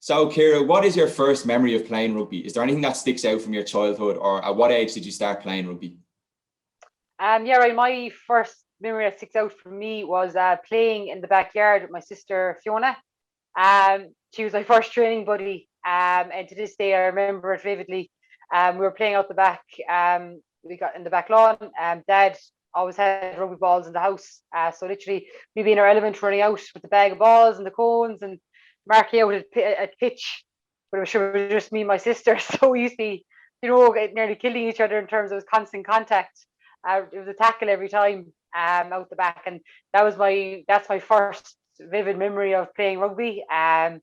So, Ciara, what is your first memory of playing rugby? Is there anything that sticks out from your childhood, or at what age did you start playing rugby? Yeah, right. My first memory that sticks out for me was playing in the backyard with my sister Fiona. She was my first training buddy, and to this day I remember it vividly. We were playing out the back. We got in the back lawn. Dad always had rugby balls in the house, so literally we'd be in our element running out with the bag of balls and the cones and marking out at pitch. But it was sure it was just me and my sister, so we used to be, nearly killing each other in terms of constant contact. It was a tackle every time out the back, and that's my first vivid memory of playing rugby. And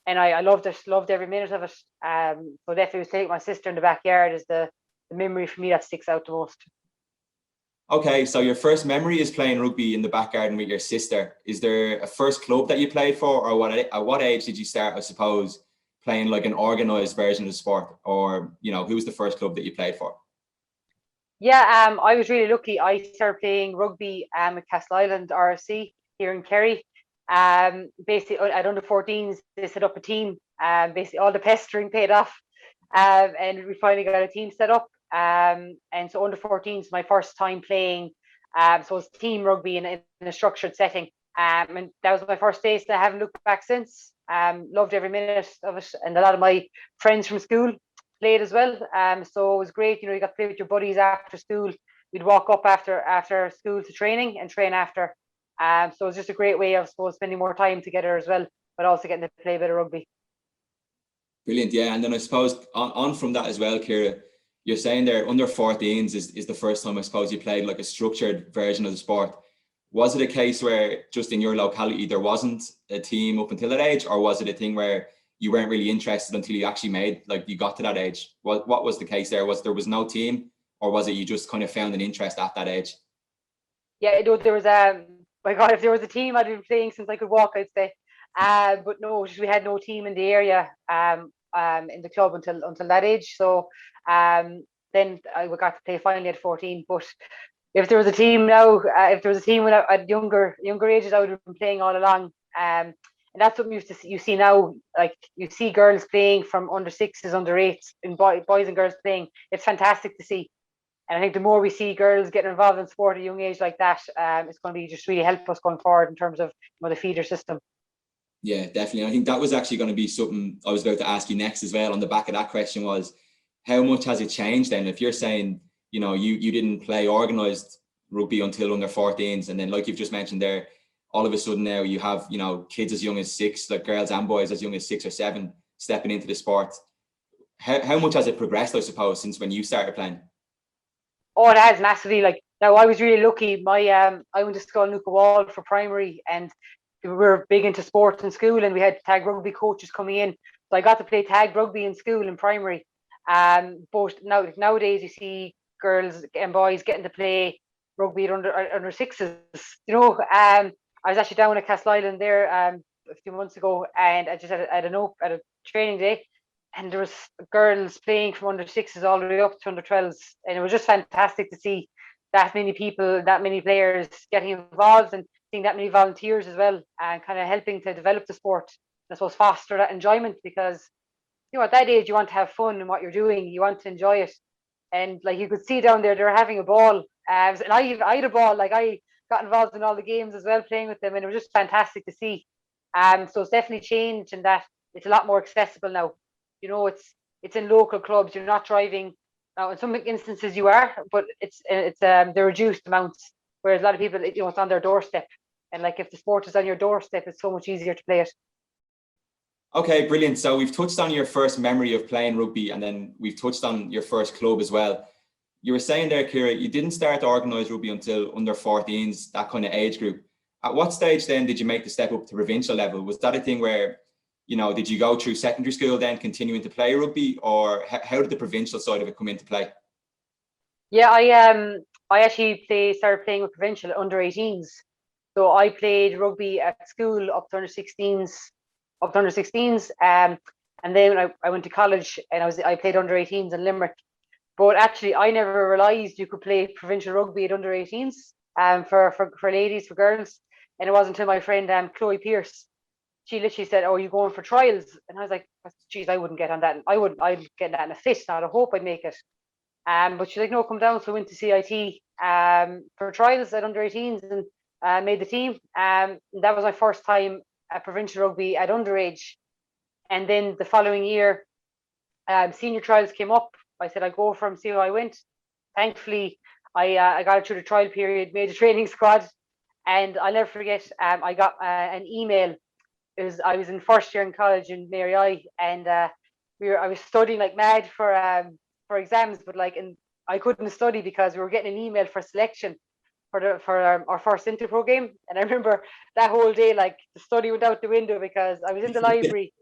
I loved it, loved every minute of it. So definitely was taking my sister in the backyard is the memory for me that sticks out the most. Okay, so your first memory is playing rugby in the back garden with your sister. Is there a first club that you played for, or at what age did you start, I suppose, playing like an organised version of the sport? Or, who was the first club that you played for? Yeah, I was really lucky. I started playing rugby at Castleisland RFC here in Kerry. Basically, at under 14s, they set up a team. Basically, all the pestering paid off, and we finally got a team set up. And so under 14s, my first time playing. So it's team rugby in a structured setting. And that was my first taste. I haven't looked back since. Loved every minute of it, and a lot of my friends from school played as well. So it was great. You got to play with your buddies after school. We'd walk up after school to training and train after. So it was just a great way of, I suppose, spending more time together as well, but also getting to play a bit of rugby. Brilliant, yeah. And then I suppose on from that as well, Ciara, you're saying there under 14s is the first time I suppose you played like a structured version of the sport. Was it a case where just in your locality there wasn't a team up until that age, or was it a thing where you weren't really interested until you actually you got to that age? What was the case there? There was no team, or was it you just kind of found an interest at that age? Yeah, there was my God, if there was a team, I'd been playing since I could walk, I'd say. But no, we had no team in the area in the club until that age. So then I got to play finally at 14. But if there was a team now, if there was a team when at younger ages, I would have been playing all along. And that's what you see now. Like you see girls playing from under sixes, under eights, and boys and girls playing. It's fantastic to see. And I think the more we see girls getting involved in sport at a young age like that, it's going to be just really help us going forward in terms of the feeder system. Yeah, definitely. I think that was actually going to be something I was about to ask you next as well. On the back of that question was, how much has it changed then? If you're saying, you didn't play organised rugby until under 14s, and then like you've just mentioned there, all of a sudden now you have, kids as young as 6, like girls and boys as young as 6 or 7 stepping into the sport. How much has it progressed, I suppose, since when you started playing? Oh, it has massively. Like now, I was really lucky. I went to school in Luca Wall for primary, and we were big into sports in school, and we had tag rugby coaches coming in. So I got to play tag rugby in school in primary. But nowadays you see girls and boys getting to play rugby at under sixes. I was actually down at Castleisland there a few months ago, and I just had a training day, and there was girls playing from under sixes all the way up to under 12s, and it was just fantastic to see that many people, that many players getting involved, and seeing that many volunteers as well, and kind of helping to develop the sport. I suppose foster that enjoyment, because at that age you want to have fun in what you're doing, you want to enjoy it, and like you could see down there they're having a ball, and I had a ball. Like I got involved in all the games as well, playing with them, and it was just fantastic to see. So it's definitely changed in that it's a lot more accessible now. It's in local clubs. You're not driving. Now, in some instances you are, but it's the reduced amounts. Whereas a lot of people, it's on their doorstep, and like if the sport is on your doorstep, it's so much easier to play it. Okay, brilliant. So we've touched on your first memory of playing rugby, and then we've touched on your first club as well. You were saying there, Ciara, you didn't start organised rugby until under 14s, that kind of age group. At what stage then did you make the step up to provincial level? Was that a thing where, did you go through secondary school then continuing to play rugby, or how did the provincial side of it come into play? Yeah, I actually started playing with provincial under 18s. So I played rugby at school up to under 16s. And then I went to college, and I played under 18s in Limerick. But actually, I never realised you could play provincial rugby at under 18s for ladies, for girls. And it wasn't until my friend Chloe Pierce she literally said, "Oh, are you going for trials?" And I was like, "Geez, I wouldn't get on that. I'd get that in a fit. Now I hope I'd make it." But she's like, "No, come down." So I went to CIT for trials at under 18s and made the team. And that was my first time at provincial rugby at underage. And then the following year, senior trials came up. I said I'd go for them, see how I went. Thankfully, I got it through the trial period, made the training squad, and I'll never forget. I got an email. I was in first year in college in Mary I, and I was studying like mad for exams, but and I couldn't study because we were getting an email for selection for our first Interpro game. And I remember that whole day, like the study went out the window because I was in the library,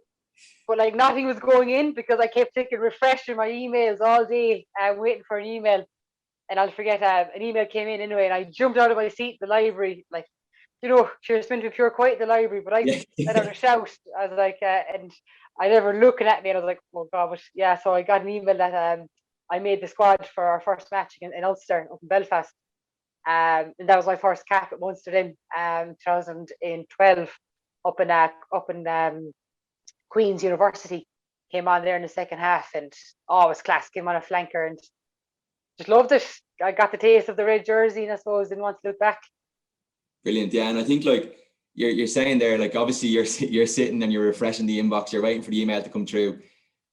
but like nothing was going in because I kept clicking refresh in my emails all day, waiting for an email. And I'll forget, an email came in anyway, and I jumped out of my seat in the library, like, she was meant to be pure quiet in the library, but I let out a shout. I was like, and I never looking at me, and I was like, oh God, but yeah. So I got an email that I made the squad for our first match in Ulster up in Belfast, and that was my first cap at Munster in 2012 up in Queen's University. Came on there in the second half, and it was class. Came on a flanker and just loved it. I got the taste of the red jersey, and I suppose didn't want to look back. Brilliant, yeah. And I think like you're saying there, like obviously you're sitting and you're refreshing the inbox, you're waiting for the email to come through.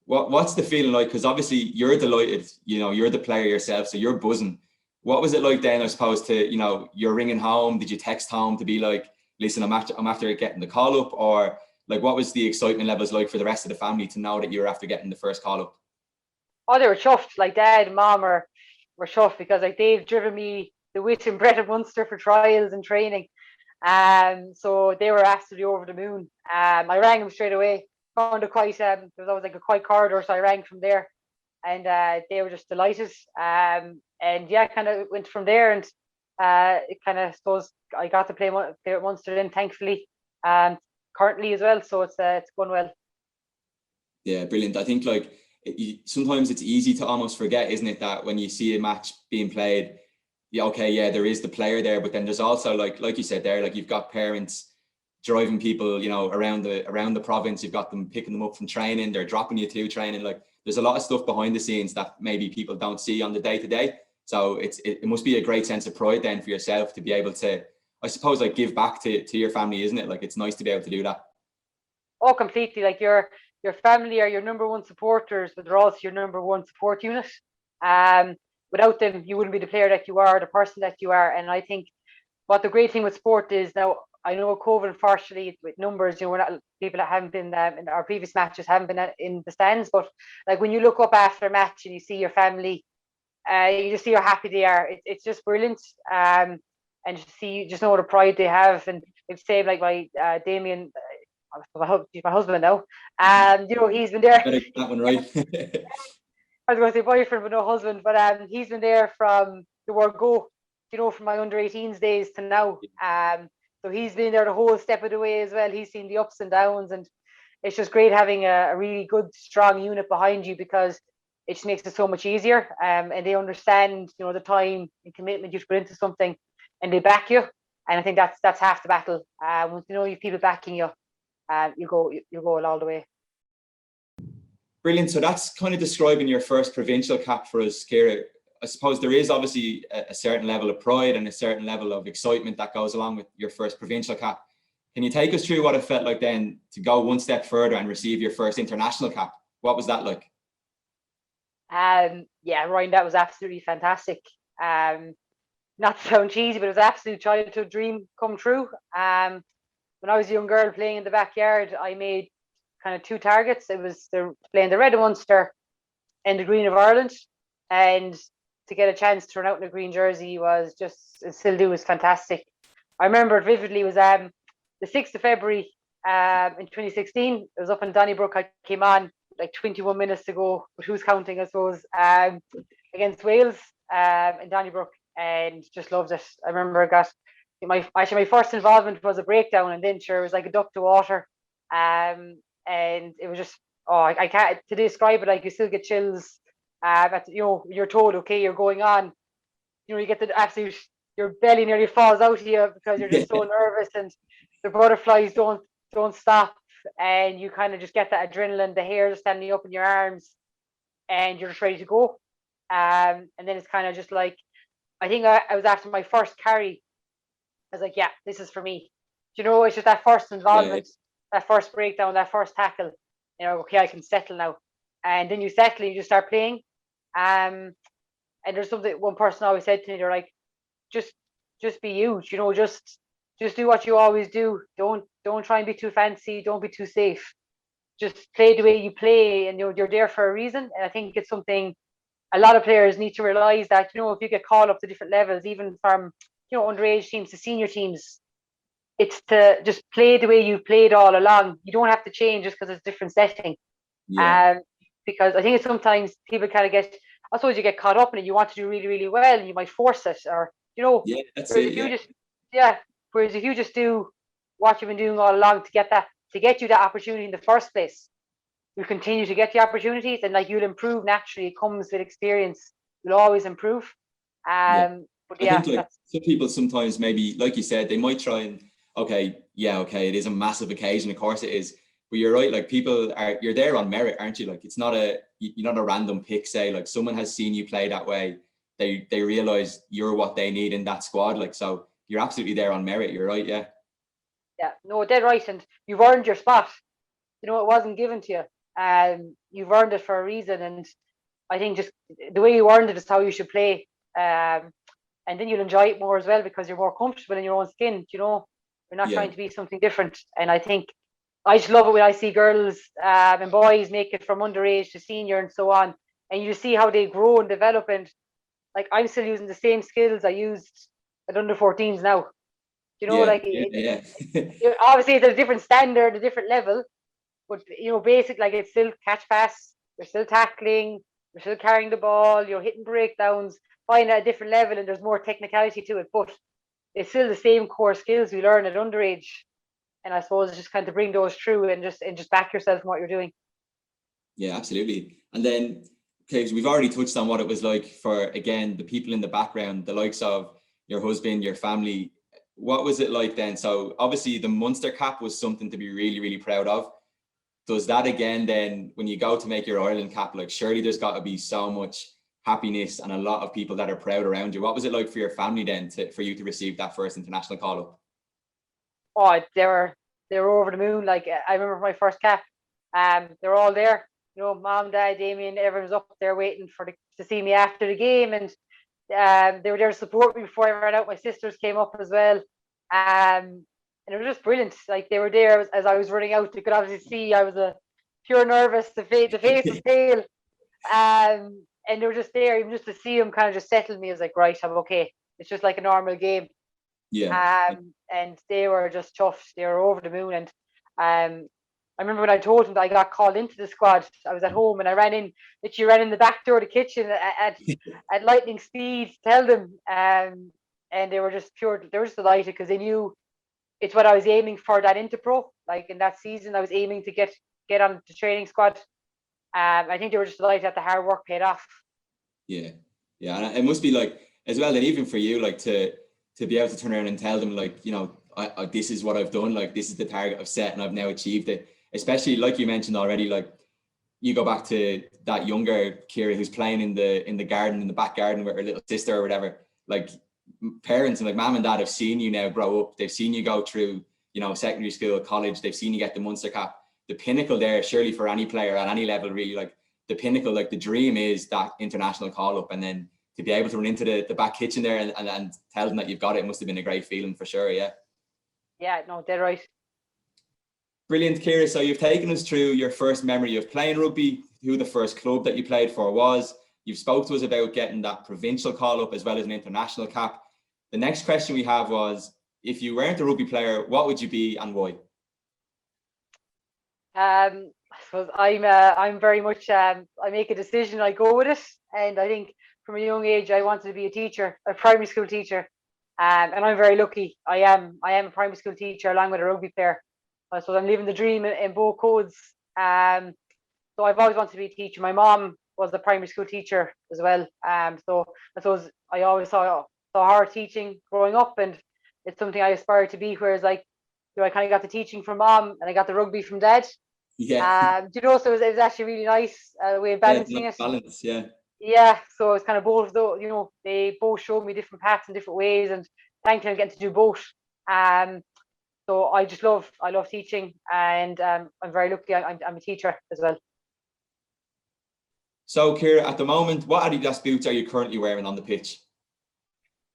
What's the feeling like? Because obviously you're delighted, you're the player yourself, so you're buzzing. What was it like then, I suppose, to you're ringing home? Did you text home to be like, listen, I'm after getting the call up, or like what was the excitement levels like for the rest of the family to know that you're after getting the first call up? Oh, they were chuffed. Like Dad and Mom were chuffed because like they've driven me the wit and bread of Munster for trials and training. So they were absolutely over the moon. I rang them straight away. Found a quite there was always like a quiet corridor, so I rang from there, and they were just delighted. And yeah, kind of went from there, and it kind of suppose I got to play at Munster then, thankfully, currently as well. So it's going well. Yeah, brilliant. I think like sometimes it's easy to almost forget, isn't it, that when you see a match being played, yeah, okay, yeah, there is the player there, but then there's also like you said there, like you've got parents driving people, around the province. You've got them picking them up from training, they're dropping you to training. Like there's a lot of stuff behind the scenes that maybe people don't see on the day to day. So it must be a great sense of pride then for yourself to be able to, I suppose, like give back to your family, isn't it? Like it's nice to be able to do that. Oh, completely. Like your family are your number one supporters, but they're also your number one support unit. Without them, you wouldn't be the player that you are, the person that you are. And I think what the great thing with sport is now, I know COVID, unfortunately, with numbers, we're not people that haven't been in our previous matches haven't been in the stands, but like when you look up after a match and you see your family, you just see how happy they are. It's just brilliant. And you just know what a pride they have. And it's same like my Damien, he's my husband now. He's been there. Better get that one right. I was going to say boyfriend, but no husband. But he's been there from the word go, from my under 18s days to now. So he's been there the whole step of the way as well. He's seen the ups and downs, and it's just great having a really good, strong unit behind you because it just makes it so much easier. And they understand, the time and commitment you put into something, and they back you. And I think that's half the battle. Once you have people backing you, you go all the way. Brilliant. So that's kind of describing your first provincial cap for us, Ciara. I suppose there is obviously a certain level of pride and a certain level of excitement that goes along with your first provincial cap. Can you take us through what it felt like then to go one step further and receive your first international cap? What was that like? Yeah, Ryan, that was absolutely fantastic. Not to sound cheesy, but it was an absolute childhood dream come true. When I was a young girl playing in the backyard, I made kind of two targets. It was playing the Red of Munster and the Green of Ireland, and to get a chance to run out in a green jersey was was fantastic. I remember it vividly. It was the 6th of February in 2016. It was up in Donnybrook. I came on like 21 minutes to go, but who's counting, I suppose, against Wales in Donnybrook, and just loved it. I remember I got my first involvement was a breakdown, and then it was like a duck to water, and it was just I can't to describe it. Like you still get chills. But you're told, okay, you're going on. You get the absolute, your belly nearly falls out of you because you're just so nervous, and the butterflies don't stop. and you kind of just get that adrenaline, the hair standing up in your arms, and you're just ready to go. And then it's kind of just like, I think I was after my first carry, I was like, yeah, this is for me. It's just that first involvement, that first breakdown, that first tackle. Okay, I can settle now. And then you settle, you just start playing. And there's something one person always said to me, they're like, just be you, just do what you always do. Don't try and be too fancy, don't be too safe. Just play the way you play, and you're there for a reason. And I think it's something a lot of players need to realize, that if you get called up to different levels, even from underage teams to senior teams, it's to just play the way you played all along. You don't have to change just because it's a different setting. Because I think it's sometimes people kind of get, I suppose you get caught up in it. You want to do really, really well, and you might force it, or that's whereas it. if you just whereas if you just do what you've been doing all along to get you that opportunity in the first place, you'll continue to get the opportunities, and you'll improve naturally. It comes with experience. You'll always improve. But I think some people sometimes, maybe like you said, they might try and okay, it is a massive occasion, of course it is. But you're right, you're there on merit, aren't you? You're not a random pick, say, someone has seen you play that way. They realize you're what they need in that squad. So you're absolutely there on merit. You're right, yeah. Yeah, no, dead right. And you've earned your spot. It wasn't given to you. You've earned it for a reason. And I think just the way you earned it is how you should play. And then you'll enjoy it more as well, because you're more comfortable in your own skin. You're not trying to be something different. And I think I just love it when I see girls and boys make it from underage to senior and so on. And you see how they grow and develop. And I'm still using the same skills I used at under 14s now. Obviously it's a different standard, a different level, but basic, it's still catch pass, you're still tackling, you're still carrying the ball, you're hitting breakdowns, fine at a different level, and there's more technicality to it, but it's still the same core skills we learn at underage. And I suppose it's just kind of bring those through and just back yourself in what you're doing. Yeah, absolutely. And then, okay, so we've already touched on what it was like for, again, the people in the background, the likes of your husband, your family. What was it like then? So obviously the Munster Cap was something to be really, really proud of. Does that again then, when you go to make your Ireland cap, surely there's got to be so much happiness and a lot of people that are proud around you. What was it like for your family then for you to receive that first international call up? Oh, they were over the moon. I remember my first cap. They were all there. Mom, Dad, Damien, everyone was up there waiting to see me after the game, and they were there to support me before I ran out. My sisters came up as well, and it was just brilliant. They were there as I was running out. They could obviously see I was a pure nervous. The face was pale, and they were just there, even just to see them kind of just settled me. I was like, right, I'm okay. It's just like a normal game. And they were just chuffed. They were over the moon. And I remember when I told them that I got called into the squad, I was at home and I ran in the back door of the kitchen at lightning speed to tell them. And they were just delighted, because they knew it's what I was aiming for, that Interpro. In that season, I was aiming to get on the training squad. I think they were just delighted that the hard work paid off. Yeah. And it must be as well, that even for you, to be able to turn around and tell them, I this is what I've done, this is the target I've set and I've now achieved it. Especially like you mentioned already, you go back to that younger Ciara who's playing in the garden, in the back garden with her little sister or whatever. Parents and mom and dad have seen you now grow up. They've seen you go through, secondary school, college. They've seen you get the Munster Cap. The pinnacle there, surely for any player at any level, really, the pinnacle, the dream is that international call up, and then to be able to run into the back kitchen there and tell them that you've got it must have been a great feeling for sure. Yeah. Yeah, no, they're right. Brilliant, Ciara. So you've taken us through your first memory of playing rugby, who the first club that you played for was. You've spoke to us about getting that provincial call up as well as an international cap. The next question we have was, if you weren't a rugby player, what would you be and why? I suppose I'm very much I make a decision, I go with it, and I think from a young age I wanted to be a teacher, a primary school teacher, and I'm very lucky. I am a primary school teacher along with a rugby player. I suppose I'm living the dream in both codes. So I've always wanted to be a teacher. My mom was a primary school teacher as well. So I suppose I always saw her teaching growing up, and it's something I aspire to be. Whereas I kind of got the teaching from mom, and I got the rugby from dad. Yeah. So it was actually really nice way of balancing it. Balance, yeah. Yeah, so it's kind of both though, they both showed me different paths in different ways, and thankfully I'm getting to do both. So I love teaching, and I'm very lucky. I'm a teacher as well. So, Ciara, at the moment, what Adidas boots are you currently wearing on the pitch?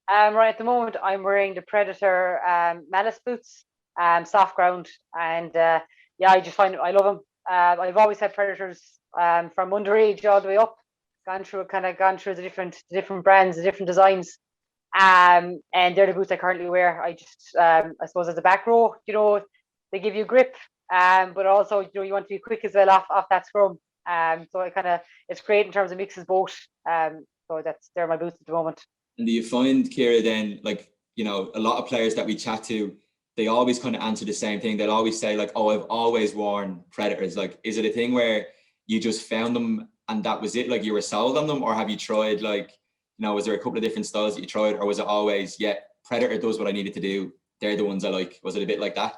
Right at the moment, I'm wearing the Predator Malice boots, soft ground, and yeah, I just find I love them. I've always had Predators from underage all the way up, gone through the different brands, the different designs. And they're the boots I currently wear. I just I suppose as a back row, they give you grip, but also you want to be quick as well off that scrum. So it's great in terms of mixes both. So they're my boots at the moment. And do you find, Ciara, then, like, a lot of players that we chat to, they always kind of answer the same thing. They'll always say, like, oh, I've always worn Predators. Like, is it a thing where you just found them and that was it? Like, you were sold on them? Or have you tried, like, was there a couple of different styles that you tried? Or was it always, yeah, Predator does what I needed to do. They're the ones I like. Was it a bit like that?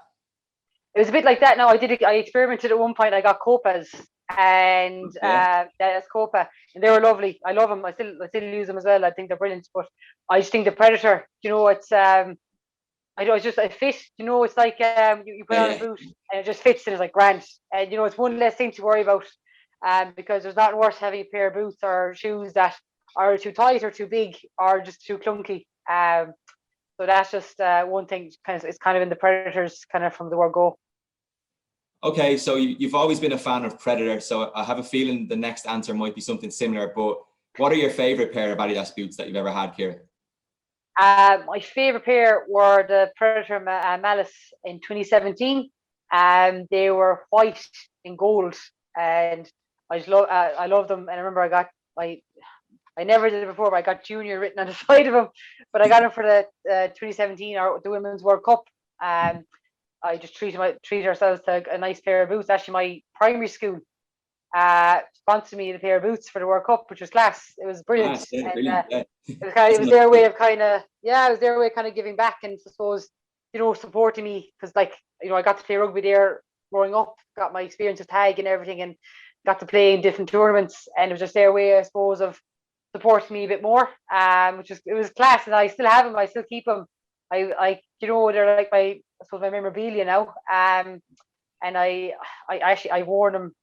It was a bit like that. No, I experimented at one point. I got Copas, and that's Copa, and they were lovely. I love them. I still use them as well. I think they're brilliant. But I just think the Predator, it's it fit. It's like you put on a boot and it just fits, and it's like grand. And it's one less thing to worry about. Because there's nothing worse having a pair of boots or shoes that are too tight or too big or just too clunky. So that's just one thing. It's kind of in the Predators, kind of from the word go. Okay, so you've always been a fan of Predator, so I have a feeling the next answer might be something similar, but what are your favourite pair of Adidas boots that you've ever had, Ciara? My favourite pair were the Predator Malice in 2017. They were white and gold, and I love them. And I remember I never did it before, but I got Junior written on the side of them. But I got them for the 2017 or the Women's World Cup. I just treat ourselves to a nice pair of boots. Actually, my primary school sponsored me the pair of boots for the World Cup, which was class. It was brilliant. Yeah, And, brilliant. it was their way of giving back, and I suppose supporting me, because I got to play rugby there growing up, got my experience of tag and everything, and got to play in different tournaments, and it was just their way, I suppose, of supporting me a bit more. It was class, and I still have them. I still keep them. They're like my memorabilia now. And I wore them.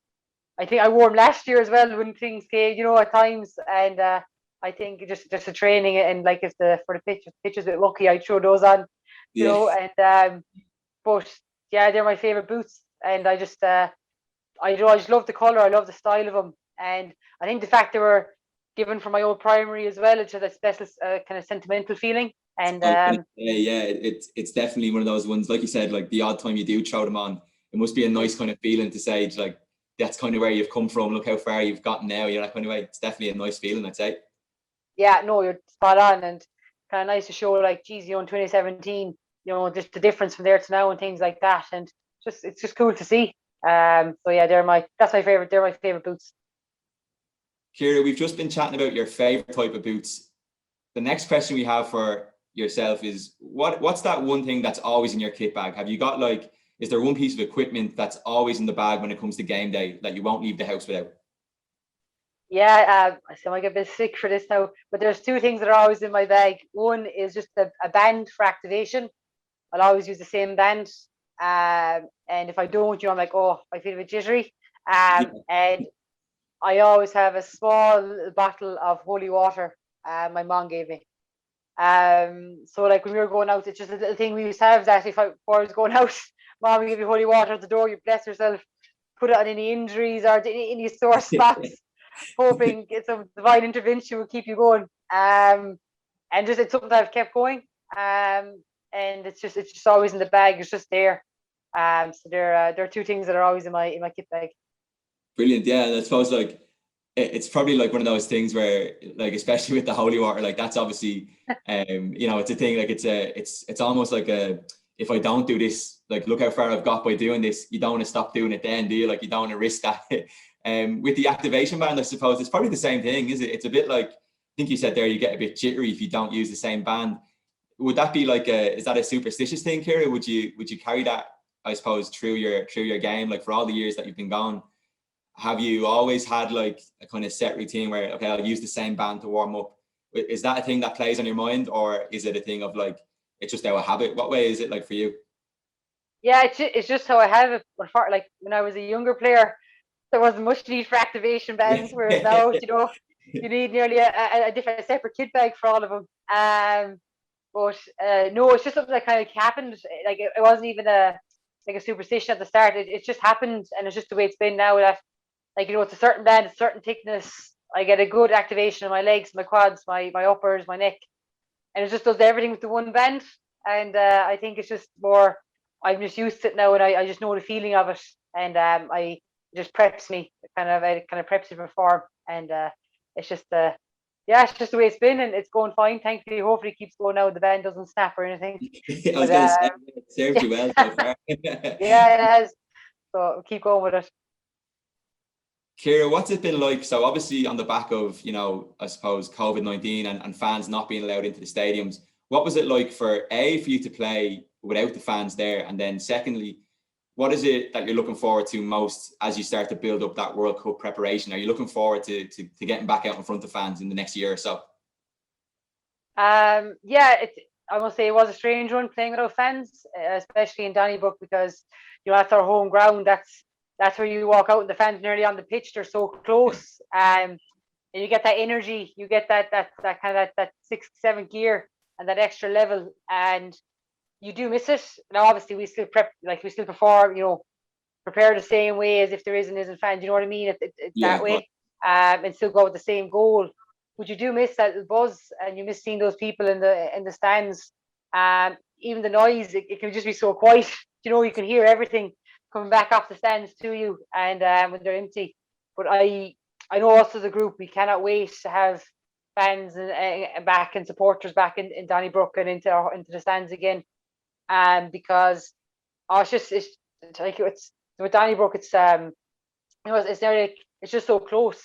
I think I wore them last year as well when things came, at times. And I think just the training, and like for the pitches a bit lucky, I throw those on, And but yeah, they're my favorite boots, and I just love the color. I love the style of them, and I think the fact they were given from my old primary as well, it's just a special kind of sentimental feeling. And it's definitely one of those ones, like you said, like the odd time you do throw them on, it must be a nice kind of feeling to say, like, that's kind of where you've come from, look how far you've gotten now, that kind of way. It's definitely a nice feeling, I'd say. Yeah, no, you're spot on, and kind of nice to show, like, geez, in 2017, just the difference from there to now and things like that, and it's just cool to see. So yeah, they're my favorite boots. Ciara, we've just been chatting about your favorite type of boots. The next question we have for yourself is, what's that one thing that's always in your kit bag? Have you got, like, is there one piece of equipment that's always in the bag when it comes to game day that you won't leave the house without? Yeah, I sound like a bit sick for this now, but there's two things that are always in my bag. One is just a band for activation. I'll always use the same band. And if I don't, I'm like, oh, I feel a bit jittery. And I always have a small bottle of holy water my mom gave me. So like when we were going out, it's just a little thing we used to have, that before I was going out, mom would give you holy water at the door, you bless yourself, put it on any injuries or any sore spots, hoping some divine intervention will keep you going. And just it's something that I've kept going. And it's just always in the bag. It's just there. So there are two things that are always in my kit bag. Brilliant, yeah. And I suppose, like, it's probably like one of those things where, like, especially with the holy water, like, that's obviously it's a thing, like, it's almost like if I don't do this, like, look how far I've got by doing this, you don't want to stop doing it then, do you? Like, you don't want to risk that. With the activation band, I suppose it's probably the same thing, is it? It's a bit like, I think you said there, you get a bit jittery if you don't use the same band. Would that be like is that a superstitious thing, Ciara? Would you carry that I suppose, through your game, like for all the years that you've been gone, have you always had like a kind of set routine where, okay, I'll use the same band to warm up? Is that a thing that plays on your mind, or is it a thing of like, it's just out of habit? What way is it like for you? Yeah, it's just how I have it. But like when I was a younger player, there wasn't much need for activation bands, whereas now, you need nearly a different, a separate kit bag for all of them. But no, it's just something that kind of happened. Like it wasn't even a superstition at the start. It just happened, and it's just the way it's been now. That like it's a certain band, a certain thickness. I get a good activation in my legs, my quads, my uppers, my neck, and it just does everything with the one band. And I think it's just more. I'm just used to it now, and I just know the feeling of it, and I it just preps me. It kind of preps me for form, and it's just yeah, it's just the way it's been, and it's going fine. Thankfully, hopefully, it keeps going now. The band doesn't snap or anything. I was But going to say, it served you well so far. yeah, it has. So keep going with it. Ciara, what's it been like? So obviously on the back of, I suppose COVID-19 and fans not being allowed into the stadiums, what was it like for you to play without the fans there? And then secondly, what is it that you're looking forward to most as you start to build up that World Cup preparation? Are you looking forward to getting back out in front of fans in the next year or so? Yeah, I must say it was a strange one playing without fans, especially in Donnybrook, because that's our home ground. That's where you walk out and the fans nearly on the pitch. They're so close. And you get that energy, you get that kind of that sixth, seventh gear and that extra level, and you do miss it. Now, obviously, we still we still perform, prepare the same way as if there isn't fans. You know what I mean? It's Yeah, that way, and still go with the same goal. But you do miss that buzz, and you miss seeing those people in the stands. Even the noise, it can just be so quiet. You can hear everything coming back off the stands to you, and when they're empty. But I know us as a group, we cannot wait to have fans back and supporters back in Donnybrook and into the stands again. Because it's like it's with Donnybrook, it's nearly it's just so close,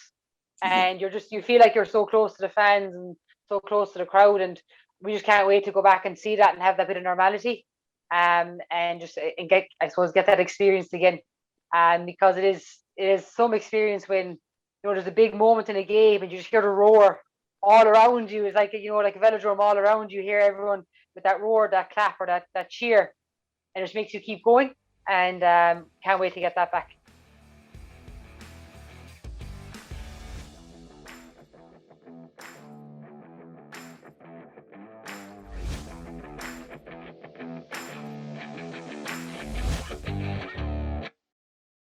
and you feel like you're so close to the fans and so close to the crowd, and we just can't wait to go back and see that and have that bit of normality, and just and get that experience again, because it is some experience when there's a big moment in a game and you just hear the roar all around you. It's like like a velodrome all around you. Hear everyone with that roar, that clap, or that cheer, and it just makes you keep going. And can't wait to get that back.